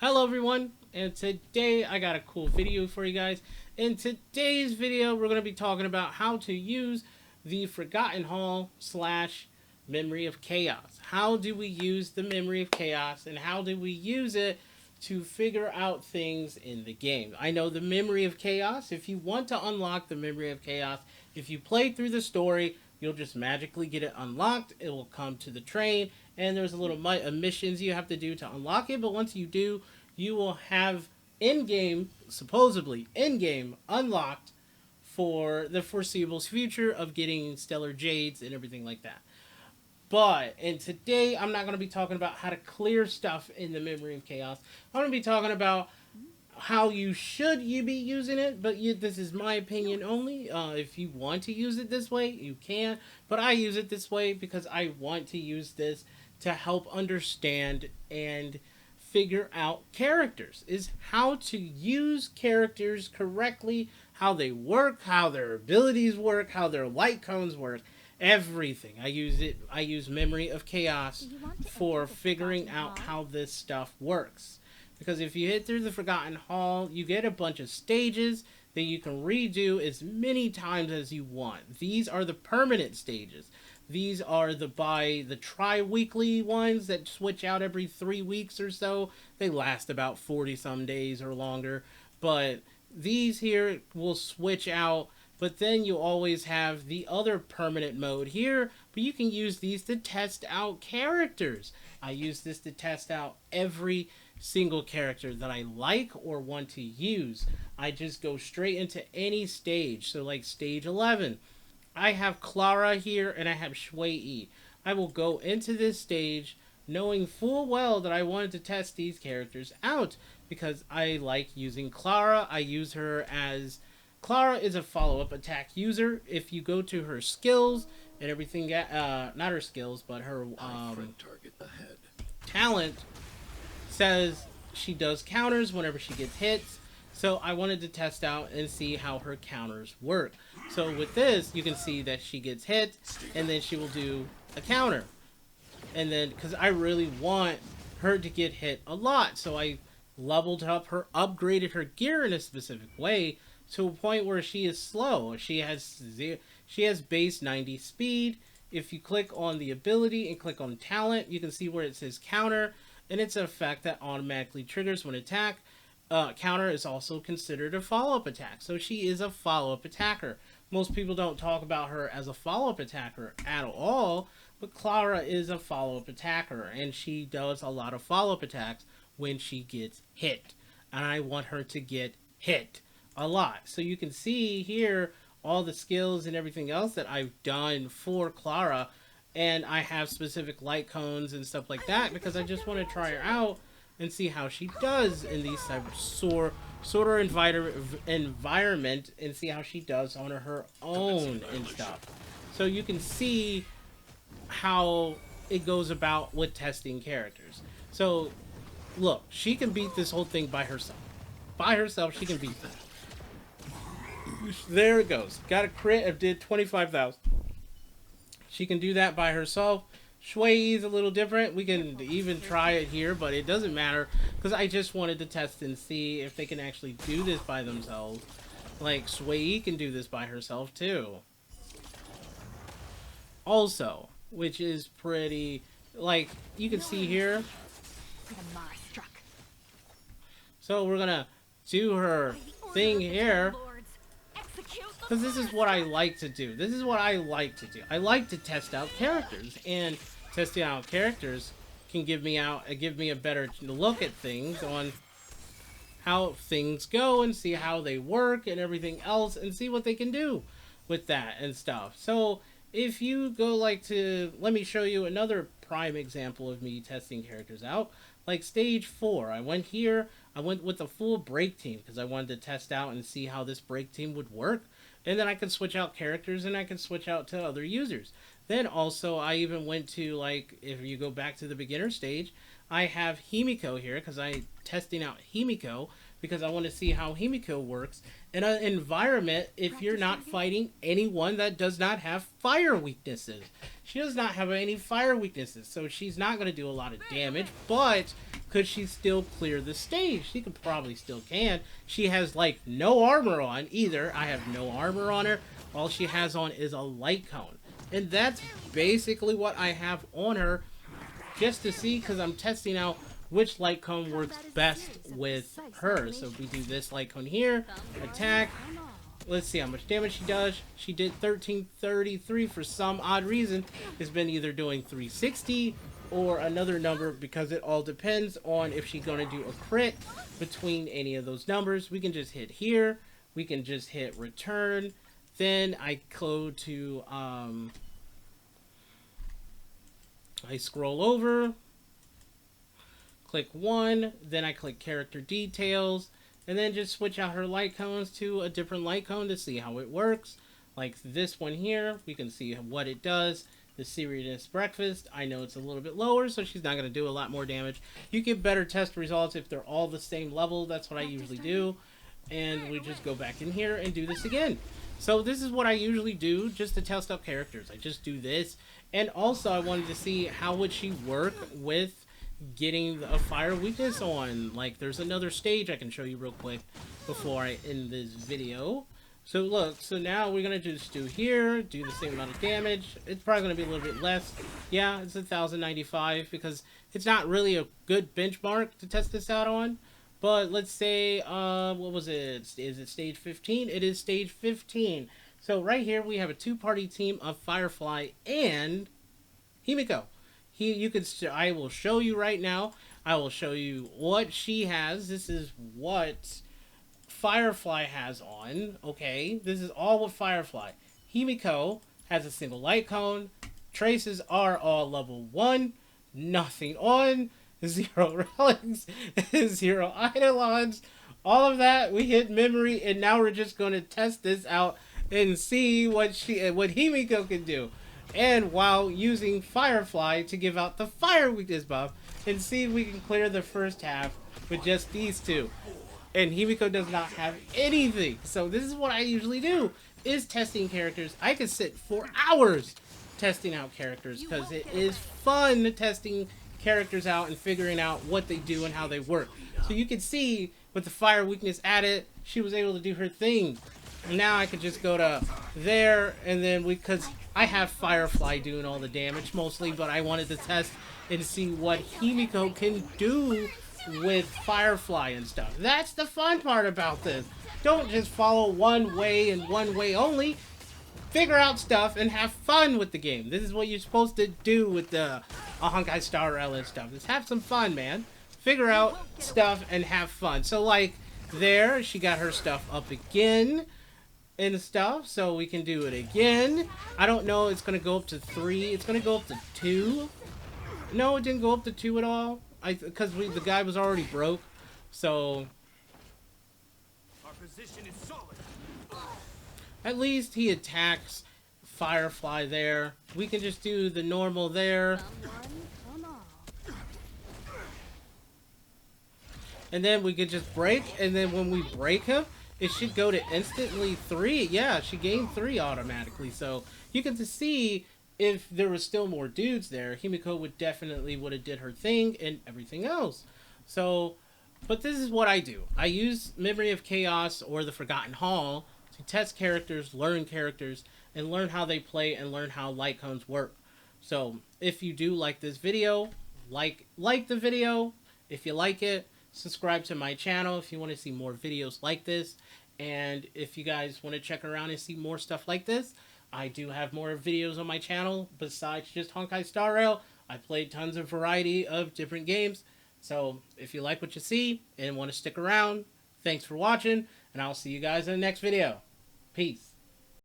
Hello everyone, and today I got a cool video for you guys. In today's video, we're going to be talking about how to use the Forgotten Hall slash Memory of Chaos. How do we use the Memory of Chaos, and how do we use it to figure out things in the game? I know the Memory of Chaos, if you want to unlock the Memory of Chaos, if you play through the story, you'll just magically get it unlocked. It will come to the train, and there's a little missions you have to do to unlock it. But once you do, you will have in-game, supposedly in-game, unlocked for the foreseeable future of getting Stellar Jades and everything like that. And today I'm not going to be talking about how to clear stuff in the Memory of Chaos. I'm going to be talking about how you be using it, but this is my opinion only. If you want to use it this way, you can, but I use it this way because I want to use this to help understand and figure out characters, is how to use characters correctly, how they work, how their abilities work, how their light cones work, everything. I use Memory of Chaos for figuring out how this stuff works. Because if you hit through the Forgotten Hall, you get a bunch of stages that you can redo as many times as you want. These are the permanent stages. These are the tri-weekly ones that switch out every 3 weeks or so. They last about 40 some days or longer. But these here will switch out. But then you always have the other permanent mode here. But you can use these to test out characters. I use this to test out every single character that I like or want to use. I just go straight into any stage. So like stage 11, I have Clara here and I have Shui. I will go into this stage knowing full well that I wanted to test these characters out because I like using Clara. I use her as... Clara is a follow-up attack user. If you go to her skills and everything, not her skills, but her target ahead. Talent says she does counters whenever she gets hits. So I wanted to test out and see how her counters work. So with this, you can see that she gets hit and then she will do a counter. And then, because I really want her to get hit a lot, so I leveled up her, upgraded her gear in a specific way to a point where she is slow. She has base 90 speed. If you click on the ability and click on talent, you can see where it says counter, and it's an effect that automatically triggers when attack. Counter is also considered a follow-up attack, so she is a follow-up attacker. Most people don't talk about her as a follow-up attacker at all, but Clara is a follow-up attacker, and she does a lot of follow-up attacks when she gets hit, and I want her to get hit a lot. So you can see here all the skills and everything else that I've done for Clara, and I have specific light cones and stuff like that because I just want to try her out and see how she does in these type of sort of environment and see how she does on her own and stuff. So you can see how it goes about with testing characters. So look, she can beat this whole thing by herself. By herself, she can beat that. There it goes. Got a crit of did 25,000. She can do that by herself. Shui is a little different. We can even try it here, but it doesn't matter because I just wanted to test and see if they can actually do this by themselves. Like Shui can do this by herself too. Also, which is pretty, like you can see here. So we're gonna do her thing here. Because this is what I like to do. This is what I like to do. I like to test out characters, and testing out characters can give me a better look at things on how things go and see how they work and everything else and see what they can do with that and stuff. So if you go let me show you another prime example of me testing characters out. Like stage 4, I went with a full break team because I wanted to test out and see how this break team would work. And then I could switch out characters and I could switch out to other users. Then also I even went to, like, if you go back to the beginner stage, I have Himiko here because I'm testing out Himiko because I want to see how Himiko works in an environment if you're not fighting anyone that does not have fire weaknesses. She does not have any fire weaknesses, so she's not going to do a lot of damage, but could she still clear the stage? She could probably still can. She has like no armor on either. I have no armor on her. All she has on is a light cone. And that's basically what I have on her, just to see, because I'm testing out which light cone works best with her. So if we do this light cone here, attack, let's see how much damage she does. She did 1333 for some odd reason. It's been either doing 360 or another number because it all depends on if she's going to do a crit between any of those numbers. We can just hit here. We can just hit return. Then I go to, I scroll over, click 1, then I click character details, and then just switch out her light cones to a different light cone to see how it works. Like this one here, we can see what it does. The Serious Breakfast, I know it's a little bit lower, so she's not going to do a lot more damage. You get better test results if they're all the same level. That's what I usually do. And we just go back in here and do this again. So this is what I usually do just to test out characters. I just do this. And also I wanted to see how would she work with getting a fire weakness on. Like there's another stage I can show you real quick before I end this video. So look, so now we're going to just do here, do the same amount of damage. It's probably going to be a little bit less. Yeah, it's 1095 because it's not really a good benchmark to test this out on. But let's say, what was it? Is it stage 15? It is stage 15. So right here we have a two-party team of Firefly and Himiko. I will show you right now. I will show you what she has. This is what Firefly has on. Okay, this is all with Firefly. Himiko has a single light cone. Traces are all level 1. Nothing on. 0 relics. 0 eidolons. All of that. We hit memory, and now we're just going to test this out and see what Himiko can do. And while using Firefly to give out the fire weakness buff, and see if we can clear the first half with just these two. And Himiko does not have anything. So this is what I usually do, is testing characters. I could sit for hours testing out characters because it is fun testing characters out and figuring out what they do and how they work. So you can see with the fire weakness added, she was able to do her thing. And now I could just go to there, and then because I have Firefly doing all the damage mostly, but I wanted to test and see what Himiko can do with Firefly and stuff. That's the fun part about this. Don't just follow one way and one way only. Figure out stuff and have fun with the game. This is what you're supposed to do with the Honkai Star Rail and stuff. Just have some fun, man. Figure out stuff and have fun. So like there, she got her stuff up again and stuff. So we can do it again. I don't know. It's going to go up to 3. It's going to go up to 2. No, it didn't go up to 2 at all. Because the guy was already broke. So our position is solid. At least he attacks Firefly there. We can just do the normal there. And then we could just break. And then when we break him, it should go to instantly 3. Yeah, she gained 3 automatically. So you can just see if there was still more dudes there, Himiko would have did her thing and everything else. So, but this is what I do. I use Memory of Chaos or the Forgotten Hall to test characters, and learn how they play and learn how light cones work. So, if you do like this video, like the video. If you like it, subscribe to my channel if you want to see more videos like this. And if you guys want to check around and see more stuff like this, I do have more videos on my channel besides just Honkai Star Rail. I played tons of variety of different games. So if you like what you see and want to stick around, thanks for watching, and I'll see you guys in the next video. Peace.